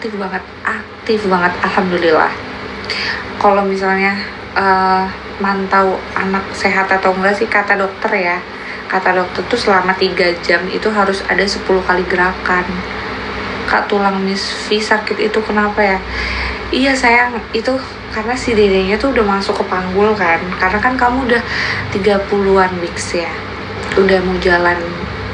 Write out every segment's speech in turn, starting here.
aktif banget, alhamdulillah. Kalau misalnya mantau anak sehat atau enggak sih, kata dokter tuh selama 3 jam itu harus ada 10 kali gerakan. Kak, tulang misfi sakit itu kenapa ya? Iya sayang, itu karena si dedenya tuh udah masuk ke panggul kan, karena kan kamu udah 30-an weeks ya, udah mau jalan,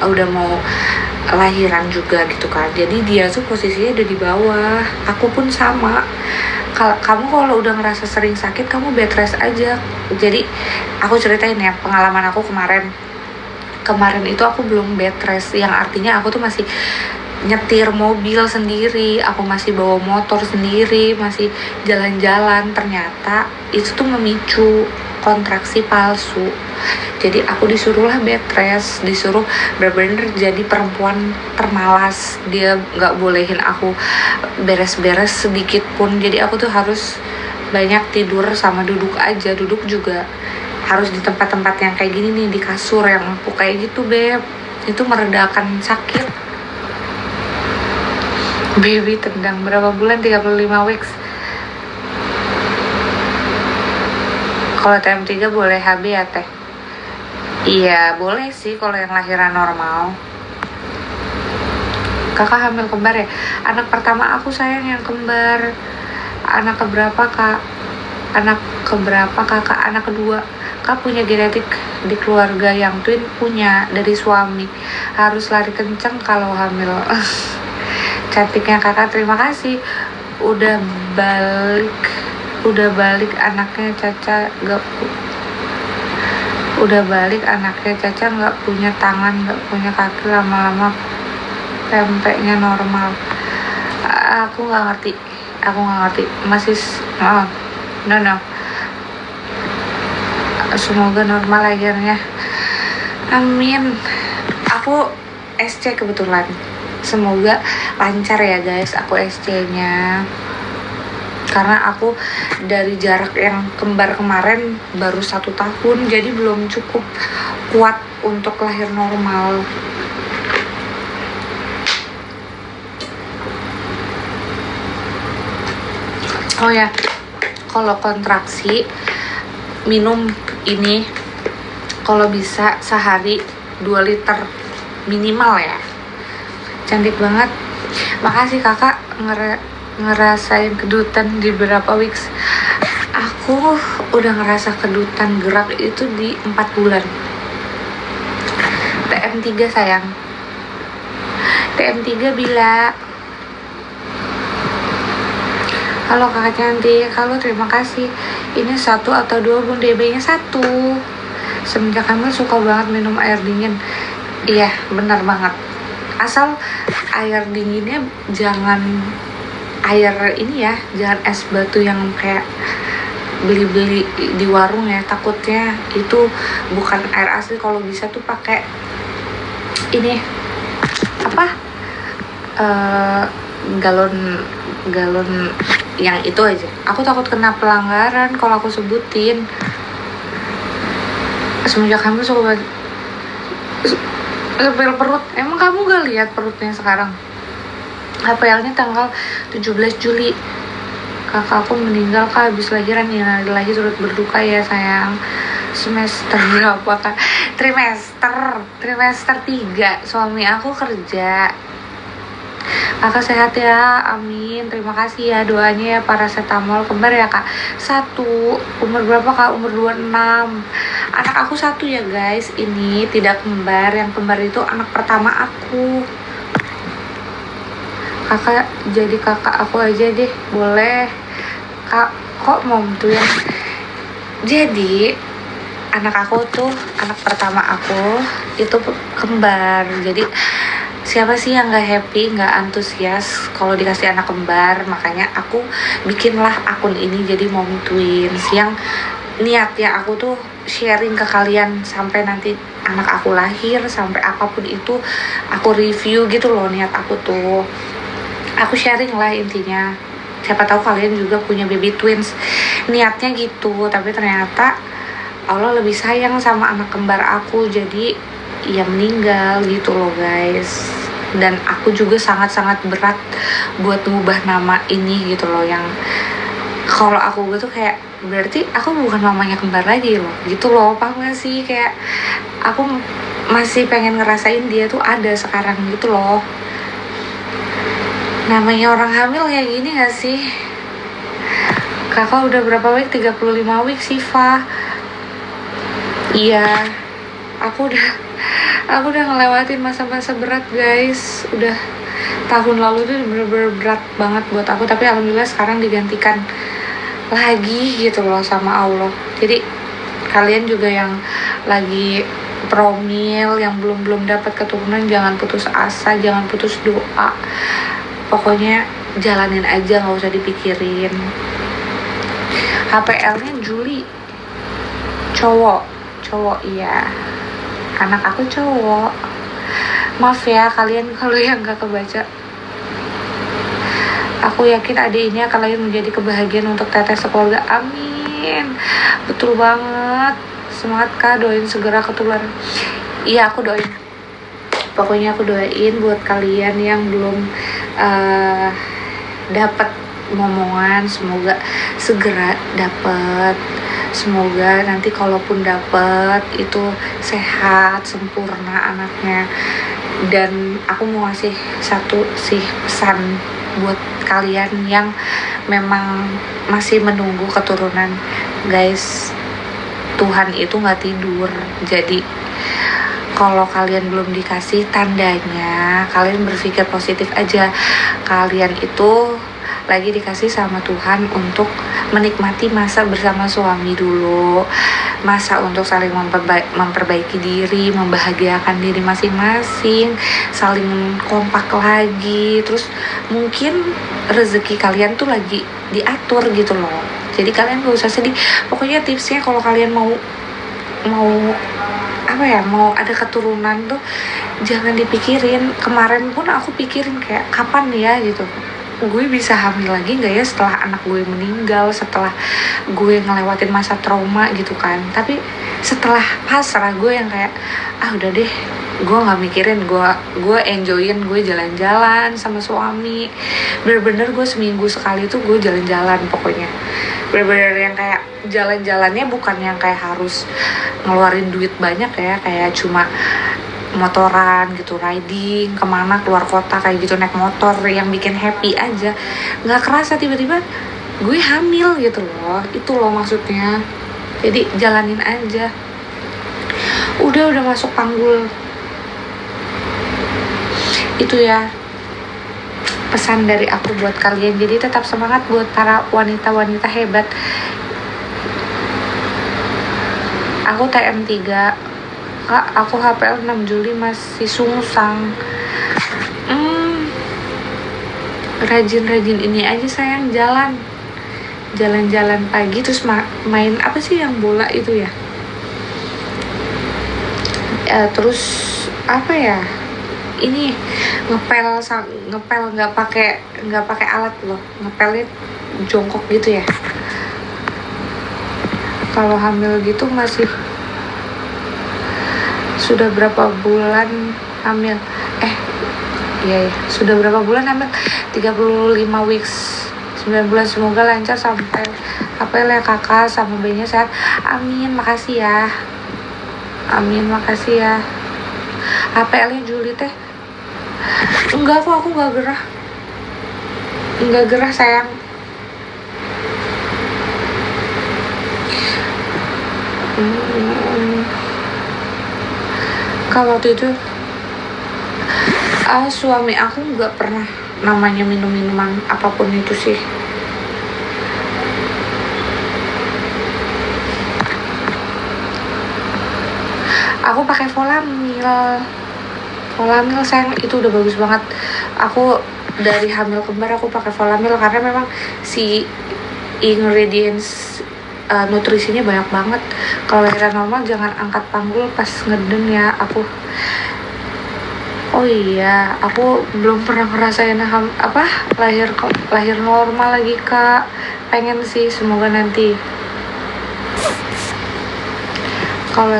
udah mau lahiran juga gitu kan, jadi dia tuh posisinya udah di bawah. Aku pun sama. Kamu kalau udah ngerasa sering sakit, kamu bed rest aja. Jadi aku ceritain ya pengalaman aku kemarin itu aku belum bed rest, yang artinya aku tuh masih nyetir mobil sendiri, aku masih bawa motor sendiri, masih jalan-jalan. Ternyata itu tuh memicu kontraksi palsu. Jadi aku disuruhlah bed rest, disuruh bener-bener jadi perempuan termalas. Dia nggak bolehin aku beres-beres sedikit pun. Jadi aku tuh harus banyak tidur sama duduk aja. Duduk juga harus di tempat-tempat yang kayak gini nih, di kasur yang empuk kayak gitu, beb. Itu meredakan sakit. Baby tendang berapa bulan? 35 weeks. Kalau TM3 boleh HB ya teh? Iya boleh sih kalau yang lahiran normal. Kakak hamil kembar ya? Anak pertama aku sayang yang kembar. Anak keberapa kak? Anak keberapa kakak? Anak kedua. Kak punya genetik di keluarga yang twin, punya dari suami. Harus lari kenceng kalau hamil. Cantiknya kakak, terima kasih. Udah balik anaknya Caca nggak punya tangan, nggak punya kaki, lama-lama pempeknya normal. Aku nggak ngerti masih no. Semoga normal akhirnya, amin. Aku SC kebetulan, semoga lancar ya guys aku SC-nya, karena aku dari jarak yang kembar kemarin baru 1 tahun, jadi belum cukup kuat untuk lahir normal. Oh ya, kalau kontraksi minum ini kalau bisa sehari 2 liter minimal ya. Cantik banget. Makasih kakak ngerasain kedutan di berapa weeks. Aku udah ngerasa kedutan gerak itu di 4 bulan. TM3 sayang. TM3 bila. Halo kakak cantik. Halo, terima kasih. Ini 1 atau 2 bun? DB-nya 1. Semenjak hamil suka banget minum air dingin. Iya benar banget, asal air dinginnya jangan air ini ya, jangan es batu yang kayak beli-beli di warung ya, takutnya itu bukan air asli. Kalau bisa tuh pakai ini apa, galon yang itu aja. Aku takut kena pelanggaran kalau aku sebutin. Semenjak hamil suka sepil perut. Emang kamu gak lihat perutnya sekarang? HPL-nya tanggal 17 Juli. Kakakku meninggal kak habis lahiran. Ya lagi turut berduka ya sayang. Semester berapa kak? Trimester 3. Suami aku kerja. Kakak sehat ya, amin. Terima kasih ya doanya ya. Paracetamol. Kembar ya kak? 1. Umur berapa kak? Umur 26. Anak aku 1 ya guys. Ini tidak kembar. Yang kembar itu anak pertama aku. Kakak jadi kakak aku aja deh, boleh kak? Kok mom tuh ya? Jadi anak aku tuh, anak pertama aku itu kembar. Jadi siapa sih yang gak happy, gak antusias kalau dikasih anak kembar? Makanya aku bikinlah akun ini jadi Mom Twins, yang niatnya aku tuh sharing ke kalian sampai nanti anak aku lahir, sampai apapun itu aku review gitu loh. Niat aku tuh aku sharing lah intinya. Siapa tahu kalian juga punya baby twins, niatnya gitu. Tapi ternyata Allah lebih sayang sama anak kembar aku, jadi ya meninggal gitu loh guys. Dan aku juga sangat-sangat berat buat ngubah nama ini gitu loh, yang kalau aku tuh kayak berarti aku bukan mamanya kembar lagi loh gitu loh, paham gak sih? Kayak aku masih pengen ngerasain dia tuh ada sekarang gitu loh. Namanya orang hamil kayak gini gak sih? Kakak udah berapa week? 35 week sih, Fa. Iya, aku udah ngelewatin masa-masa berat guys. Udah tahun lalu tuh bener-bener berat banget buat aku, tapi alhamdulillah sekarang digantikan lagi gitu loh sama Allah. Jadi kalian juga yang lagi promil, yang belum dapat keturunan, jangan putus asa, jangan putus doa. Pokoknya jalanin aja, nggak usah dipikirin. HPL-nya Juli, cowok iya, anak aku cowok. Maaf ya kalian kalau yang nggak kebaca. Aku yakin adik ini akan lahir menjadi kebahagiaan untuk teteh sekeluarga. Amin. Betul banget. Semangat Kak, doain segera ketularan. Iya, aku doain. Pokoknya aku doain buat kalian yang belum dapat momongan, semoga segera dapat. Semoga nanti kalaupun dapat itu sehat, sempurna anaknya. Dan aku mau ngasih satu sih pesan buat kalian yang memang masih menunggu keturunan. Guys, Tuhan itu gak tidur. Jadi kalau kalian belum dikasih, tandanya kalian berpikir positif aja. Kalian itu lagi dikasih sama Tuhan untuk menikmati masa bersama suami dulu, masa untuk saling memperbaiki diri, membahagiakan diri masing-masing, saling kompak lagi. Terus mungkin rezeki kalian tuh lagi diatur gitu loh. Jadi kalian gak usah sedih. Pokoknya tipsnya kalau kalian mau mau ada keturunan tuh jangan dipikirin. Kemarin pun aku pikirin kayak kapan ya gitu, gue bisa hamil lagi gak ya setelah anak gue meninggal, setelah gue ngelewatin masa trauma gitu kan. Tapi setelah pasrah, gue yang kayak udah deh, gue gak mikirin, gue enjoyin, gue jalan-jalan sama suami. Bener-bener gue seminggu sekali tuh gue jalan-jalan. Pokoknya bener-bener yang kayak jalan-jalannya bukan yang kayak harus ngeluarin duit banyak ya, kayak cuma motoran gitu, riding kemana, keluar kota kayak gitu, naik motor yang bikin happy aja. Nggak kerasa tiba-tiba gue hamil gitu loh. Itu loh maksudnya. Jadi jalanin aja. Udah masuk panggul. Itu ya pesan dari aku buat kalian. Jadi tetap semangat buat para wanita-wanita hebat. Aku TM3 Kak, aku HPL 6 Juli masih sungsang. Rajin-rajin ini aja sayang, jalan-jalan pagi, terus main apa sih yang bola itu ya, terus apa ya, ini ngepel nggak pakai alat loh, ngepelnya jongkok gitu ya. Kalau hamil gitu masih sudah berapa bulan hamil? Iya, sudah berapa bulan hamil? 35 weeks, 9 bulan. Semoga lancar sampai HPL ya kakak, sama bayinya sehat. Amin, makasih ya. HPL-nya Juli teh. Enggak kok, aku enggak gerah sayang. Kalau waktu itu suami aku nggak pernah namanya minum-minuman apapun itu sih. Aku pakai Volamil sayang, itu udah bagus banget. Aku dari hamil kembar aku pakai Volamil karena memang si ingredients nutrisinya banyak banget. Kalau lahiran normal jangan angkat panggul pas ngeden ya. Aku belum pernah ngerasain lahir normal lagi Kak. Pengen sih, semoga nanti. Kalau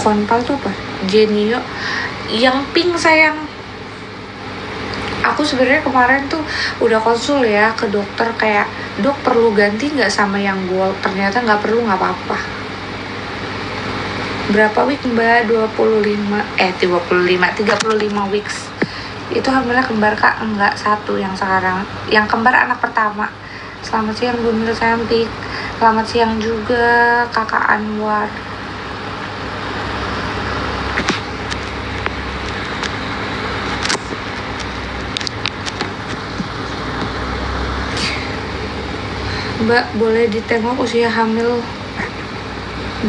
Konpal tuh apa? Genio yang pink sayang. Aku sebenarnya kemarin tuh udah konsul ya ke dokter kayak, dok perlu ganti nggak sama yang gold? Ternyata nggak perlu, nggak apa-apa. Berapa week mbak? 35 weeks. Itu hamilnya kembar kak? Enggak, satu yang sekarang. Yang kembar anak pertama. Selamat siang Bumil cantik. Selamat siang juga kakak Anwar. Mbak boleh ditengok usia hamil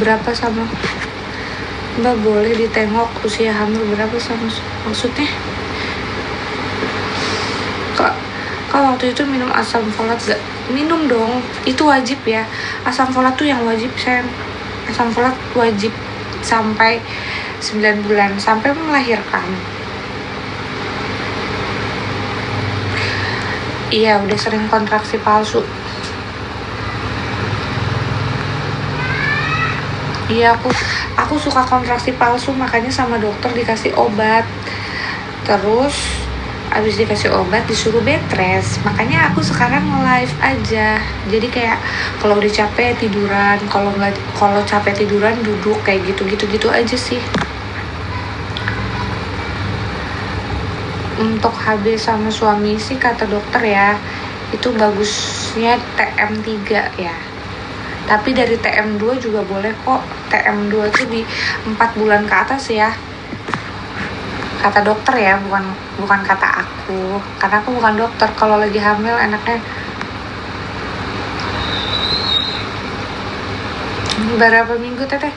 berapa sama Mbak boleh ditengok usia hamil berapa sama maksudnya kak waktu itu minum asam folat gak? Minum dong, itu wajib ya. Asam folat tuh yang wajib sayang. Asam folat wajib sampai 9 bulan sampai melahirkan. Iya udah sering kontraksi palsu. Iya aku suka kontraksi palsu, makanya sama dokter dikasih obat. Terus abis dikasih obat disuruh bed rest. Makanya aku sekarang live aja. Jadi kayak kalau udah capek tiduran, kalau capek tiduran duduk kayak gitu aja sih. Untuk HB sama suami sih kata dokter ya, itu bagusnya TM3 ya. Tapi dari TM2 juga boleh kok. TM2 tuh di 4 bulan ke atas ya. Kata dokter ya, bukan kata aku. Karena aku bukan dokter. Kalau lagi hamil enaknya berapa minggu teteh?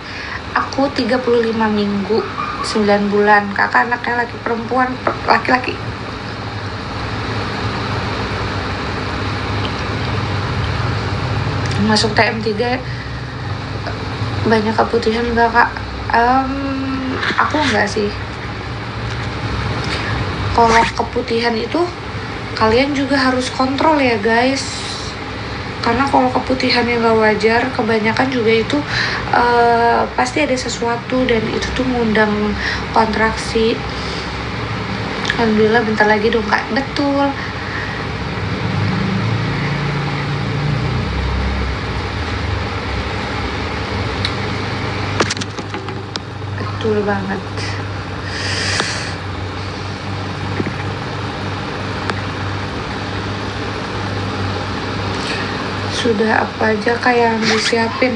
Aku 35 minggu 9 bulan. Kakak anaknya laki perempuan, laki-laki. Masuk TM3 banyak keputihan enggak kak? Aku enggak sih. Kalau keputihan itu kalian juga harus kontrol ya guys, karena kalau keputihan yang gak wajar kebanyakan juga itu pasti ada sesuatu dan itu tuh ngundang kontraksi. Alhamdulillah bentar lagi dong kak. Betul. Betul banget. Sudah apa aja kak yang disiapin?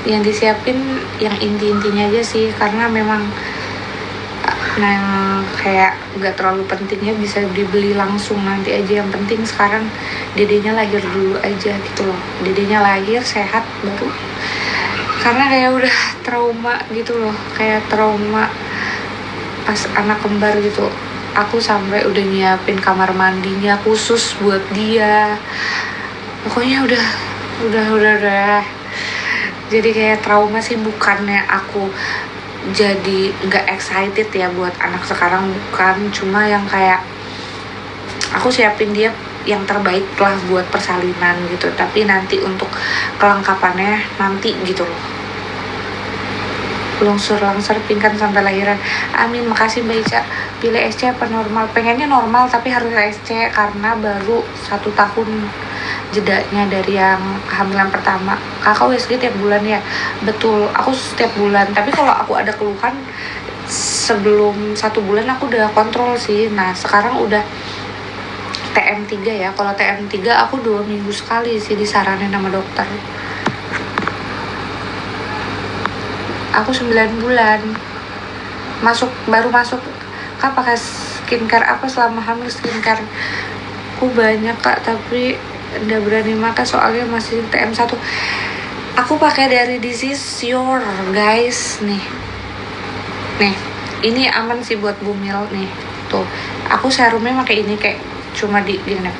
Yang disiapin yang inti-intinya aja sih, karena memang kayak nggak terlalu pentingnya bisa dibeli langsung nanti aja. Yang penting sekarang dedenya lahir dulu aja gitu loh. Dedenya lahir sehat baru, karena kayak udah trauma gitu loh, kayak trauma pas anak kembar gitu. Aku sampai udah nyiapin kamar mandinya khusus buat dia. Pokoknya udah. Jadi kayak trauma sih, bukannya aku jadi nggak excited ya buat anak sekarang, bukan. Cuma yang kayak aku siapin dia yang terbaik lah buat persalinan gitu. Tapi nanti untuk kelengkapannya nanti gitu loh. Lungsur pingkan sampai lahiran. Amin, makasih Mbak Ica. Pilih SC apa normal? Pengennya normal tapi harus SC karena baru 1 tahun jedanya dari yang kehamilan pertama. Kakak USG tiap bulan ya? Betul, aku setiap bulan. Tapi kalau aku ada keluhan sebelum 1 bulan aku udah kontrol sih. Nah sekarang udah TM3 ya. Kalau TM3 aku 2 minggu sekali sih disaranin sama dokter. Aku 9 bulan baru masuk. Kak pakai skincare apa selama hamil? Skincare aku banyak kak, tapi nggak berani makan soalnya masih TM1. Aku pakai dari This Is Your guys. Nih ini aman sih buat Bumil nih. Tuh aku serumnya pakai ini, kayak cuma di gini.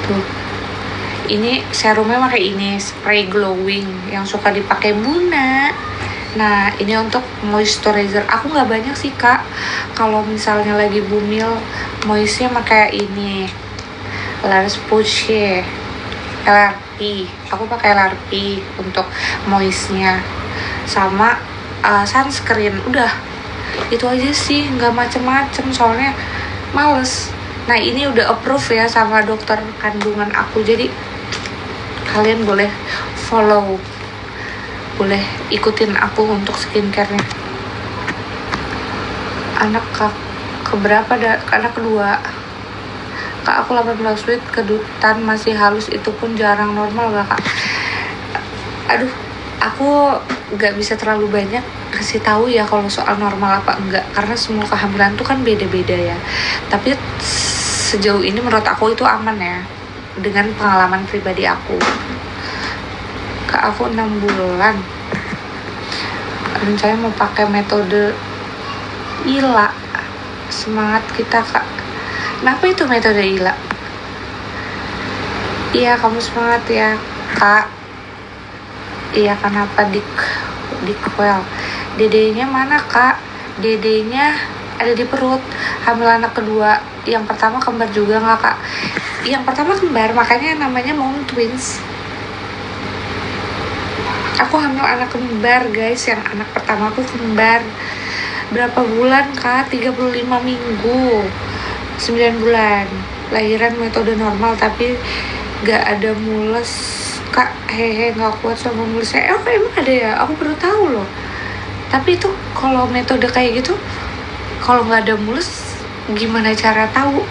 Tuh ini serumnya pakai ini, spray glowing yang suka dipakai Buna. Nah ini untuk moisturizer. Aku nggak banyak sih kak, kalau misalnya lagi Bumil moistnya pakai ini La Roche-Posay LRP untuk moistnya sama sunscreen. Udah itu aja sih, nggak macem-macem soalnya males. Nah ini udah approve ya sama dokter kandungan aku, jadi kalian boleh follow, boleh ikutin aku untuk skincare-nya. Anak keberapa anak kedua kak, aku 18 week kedutan masih halus, itu pun jarang. Normal gak kak? Aduh, aku gak bisa terlalu banyak kasih tahu ya kalau soal normal apa enggak, karena semua kehamilan tuh kan beda-beda ya. Tapi sejauh ini menurut aku itu aman ya, dengan pengalaman pribadi aku. Kak, aku 6 bulan dan saya mau pakai metode ILA. Semangat kita kak. Kenapa itu metode ILA? Iya, kamu semangat ya kak. Iya, kenapa dikwel? Dedenya mana kak? Dedenya ada di perut. Hamil anak kedua. Yang pertama kembar juga nggak kak? Yang pertama kembar, makanya namanya mom twins. Aku hamil anak kembar guys. Yang anak pertama aku kembar. Berapa bulan kak? 35 minggu, 9 bulan. Lahiran metode normal tapi gak ada mules kak. Hehe, gak kuat sama mulesnya. Emang ada ya? Aku baru tahu loh. Tapi itu kalau metode kayak gitu, kalau gak ada mules gimana cara tahu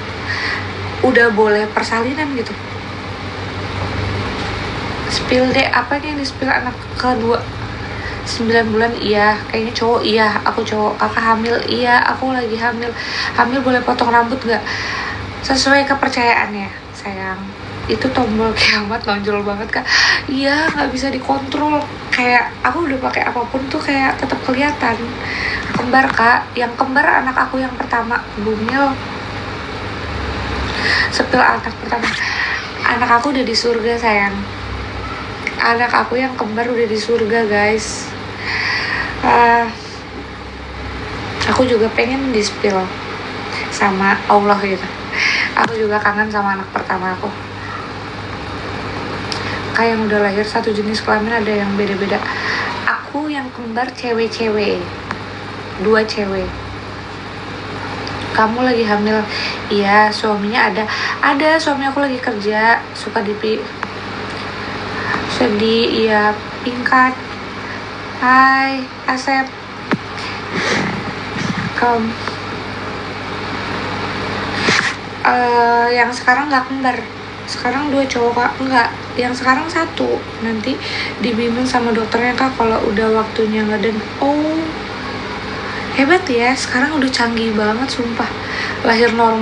udah boleh persalinan gitu? Spill deh, apa nih yang di spill anak kedua? 9 bulan iya, kayaknya cowok. Iya, aku cowok. Kakak hamil, iya, aku lagi hamil. Hamil boleh potong rambut gak? Sesuai kepercayaannya sayang. Itu tombol kiamat nonjol banget kak. Iya, gak bisa dikontrol. Kayak aku udah pakai apapun tuh kayak tetap kelihatan. Kembar kak, yang kembar anak aku yang pertama, Bumil. Sepil anak pertama, anak aku udah di surga sayang. Anak aku yang kembar udah di surga guys. Aku juga pengen di-spill sama Allah gitu. Aku juga kangen sama anak pertama aku. Kayak yang udah lahir satu jenis kelamin ada yang beda-beda. Aku yang kembar cewek-cewek, 2 cewek. Kamu lagi hamil? Iya, suaminya ada suami aku lagi kerja, suka sedih. Iya, pingkat. Hai Asep, yang sekarang nggak kembar, sekarang 2 cowok kak. Enggak, yang sekarang 1, nanti dibimbing sama dokternya kak kalau udah waktunya ngeden. Oh hebat ya, sekarang udah canggih banget sumpah. Lahir normal